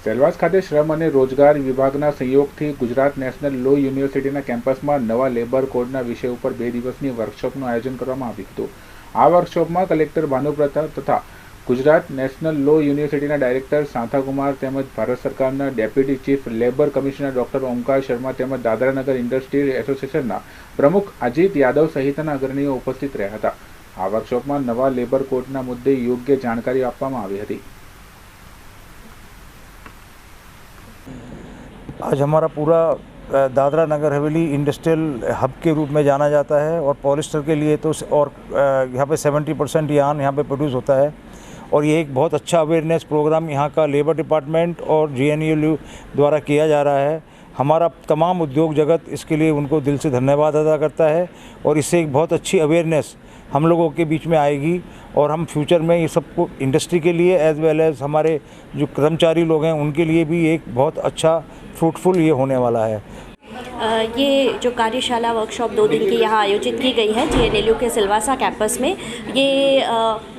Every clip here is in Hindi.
સેલવાસ ખાતે શ્રમ અને રોજગાર વિભાગના સહયોગથી ગુજરાત નેશનલ લો યુનિવર્સિટીના કેમ્પસમાં નવા લેબર કોડના વિષય ઉપર 2 દિવસની વર્કશોપનું આયોજન કરવામાં આવ્યું હતું। આ વર્કશોપમાં કલેક્ટર ભાનુપ્રતાપ તથા ગુજરાત નેશનલ લો યુનિવર્સિટીના ડાયરેક્ટર શાંતાકુમાર તેમજ ભારત સરકારના deputy chief labour commissioner doctor Omkar Sharma તેમજ દાદરાનગર ઇન્ડસ્ટ્રીઝ એસોસિએશનના પ્રમુખ અજીત યાદવ સહિતના અગ્રણીઓ ઉપસ્થિત રહ્યા હતા। આ વર્કશોપમાં નવા લેબર કોડના મુદ્દે યોગ્ય જાણકારી આપવામાં આવી હતી। आज हमारा पूरा दादरा नगर हवेली इंडस्ट्रियल हब के रूप में जाना जाता है और पॉलिस्टर के लिए तो और यहाँ पे 70% यार्न यहाँ पे प्रोड्यूस होता है और ये एक बहुत अच्छा अवेयरनेस प्रोग्राम यहाँ का लेबर डिपार्टमेंट और GNLU द्वारा किया जा रहा है। हमारा तमाम उद्योग जगत इसके लिए उनको दिल से धन्यवाद अदा करता है और इससे एक बहुत अच्छी अवेयरनेस हम लोगों के बीच में आएगी और हम फ्यूचर में ये सबको इंडस्ट्री के लिए एज वेल एज हमारे जो कर्मचारी लोग हैं उनके लिए भी एक बहुत अच्छा फ्रूटफुल ये होने वाला है। ये जो कार्यशाला वर्कशॉप 2 दिन की यहाँ आयोजित की गई है GNLU के सिलवासा कैंपस में, ये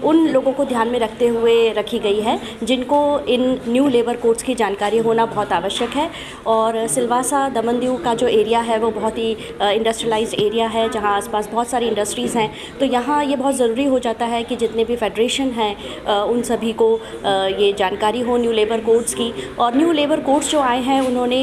उन लोगों को ध्यान में रखते हुए रखी गई है जिनको इन न्यू लेबर कोड्स की जानकारी होना बहुत आवश्यक है। और सिलवासा दमन-दीव का जो एरिया है वो बहुत ही इंडस्ट्रियलाइज्ड एरिया है जहाँ आसपास बहुत सारी इंडस्ट्रीज़ हैं, तो यहाँ ये बहुत ज़रूरी हो जाता है कि जितने भी फेडरेशन हैं उन सभी को ये जानकारी हो न्यू लेबर कोड्स की। और न्यू लेबर कोड्स जो आए हैं उन्होंने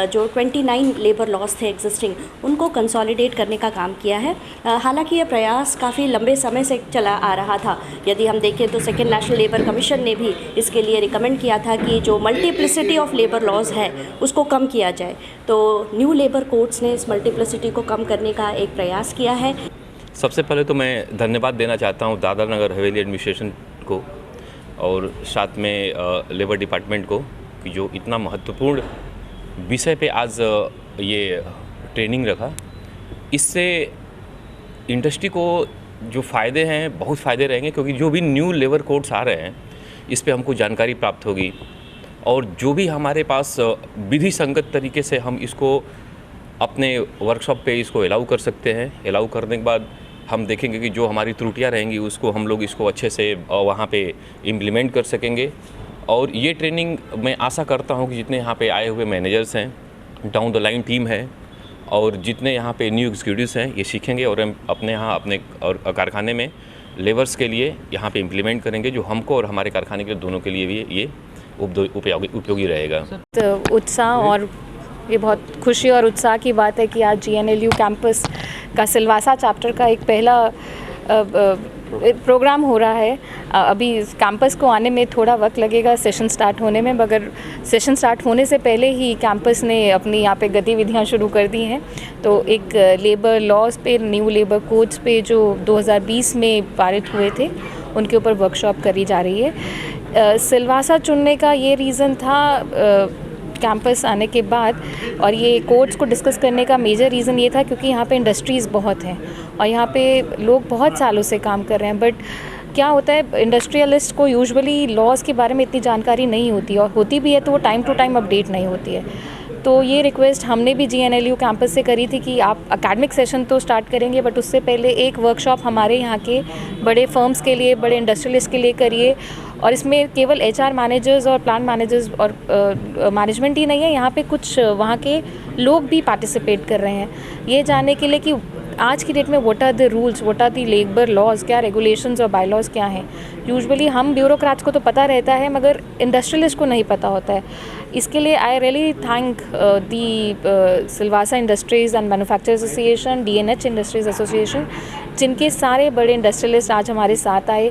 जो 29 लेबर लॉज थे एग्जिस्टिंग उनको कंसोलिडेट करने का काम किया है। हालांकि ये प्रयास काफ़ी लंबे समय से चला आ रहा था। यदि हम देखें तो सेकेंड नेशनल लेबर कमीशन ने भी इसके लिए रिकमेंड किया था कि जो मल्टीप्लिसिटी ऑफ लेबर लॉज है उसको कम किया जाए, तो न्यू लेबर कोड्स ने इस मल्टीप्लिसिटी को कम करने का एक प्रयास किया है। सबसे पहले तो मैं धन्यवाद देना चाहता हूँ दादरा नगर हवेली एडमिनिस्ट्रेशन को और साथ में लेबर डिपार्टमेंट को कि जो इतना महत्वपूर्ण विषय पे आज ये ट्रेनिंग रखा। इससे इंडस्ट्री को जो फ़ायदे हैं बहुत फ़ायदे रहेंगे, क्योंकि जो भी न्यू लेबर कोड्स आ रहे हैं इस पे हमको जानकारी प्राप्त होगी और जो भी हमारे पास विधि संगत तरीके से हम इसको अपने वर्कशॉप पे इसको अलाउ कर सकते हैं। अलाउ करने के बाद हम देखेंगे कि जो हमारी त्रुटियां रहेंगी उसको हम लोग इसको अच्छे से वहाँ पे इम्प्लीमेंट कर सकेंगे। और ये ट्रेनिंग मैं आशा करता हूँ कि जितने यहाँ पे आए हुए मैनेजर्स हैं, डाउन द लाइन टीम है और जितने यहाँ पे न्यू एग्जीक्यूटिव्स हैं ये सीखेंगे और हम अपने यहाँ अपने और कारखाने में लेबर्स के लिए यहाँ पे इम्प्लीमेंट करेंगे, जो हमको और हमारे कारखाने के दोनों के लिए भी ये उपयोगी रहेगा। तो उत्साह और ये बहुत खुशी और उत्साह की बात है कि आज GNLU कैंपस का सिलवासा चैप्टर का एक पहला प्रोग्राम हो रहा है। अभी इस कैंपस को आने में थोड़ा वक्त लगेगा सेशन स्टार्ट होने में, मगर सेशन स्टार्ट होने से पहले ही कैंपस ने अपनी यहाँ पे गतिविधियाँ शुरू कर दी हैं। तो एक लेबर लॉज पे, न्यू लेबर कोड्स पे जो 2020 में पारित हुए थे उनके ऊपर वर्कशॉप करी जा रही है। सिलवासा चुनने का ये रीज़न था कैंपस आने के बाद, और ये कोड्स को डिस्कस करने का मेजर रीज़न ये था क्योंकि यहाँ पे इंडस्ट्रीज़ बहुत हैं और यहाँ पे लोग बहुत सालों से काम कर रहे हैं। बट क्या होता है, इंडस्ट्रियलिस्ट को यूजुअली लॉज के बारे में इतनी जानकारी नहीं होती और होती भी है तो वो टाइम टू टाइम अपडेट नहीं होती है। तो ये रिक्वेस्ट हमने भी GNLU कैंपस से करी थी कि आप एकेडमिक सेशन तो स्टार्ट करेंगे बट उससे पहले एक वर्कशॉप हमारे यहाँ के बड़े फर्म्स के लिए, बड़े इंडस्ट्रियलिस्ट के लिए करिए। और इसमें केवल HR मैनेजर्स और प्लांट मैनेजर्स और मैनेजमेंट ही नहीं है, यहाँ पे कुछ वहाँ के लोग भी पार्टिसिपेट कर रहे हैं ये जानने के लिए कि आज की डेट में what are the rules, what are the labour laws, क्या रेगुलेशंस और बायलॉज क्या हैं। यूजुअली हम ब्यूरोक्रेट्स को तो पता रहता है मगर इंडस्ट्रियलिस्ट को नहीं पता होता है। इसके लिए I really thank the Silvassa industries and manufacturers association, DNH industries association, जिनके सारे बड़े इंडस्ट्रियलिस्ट आज हमारे साथ आए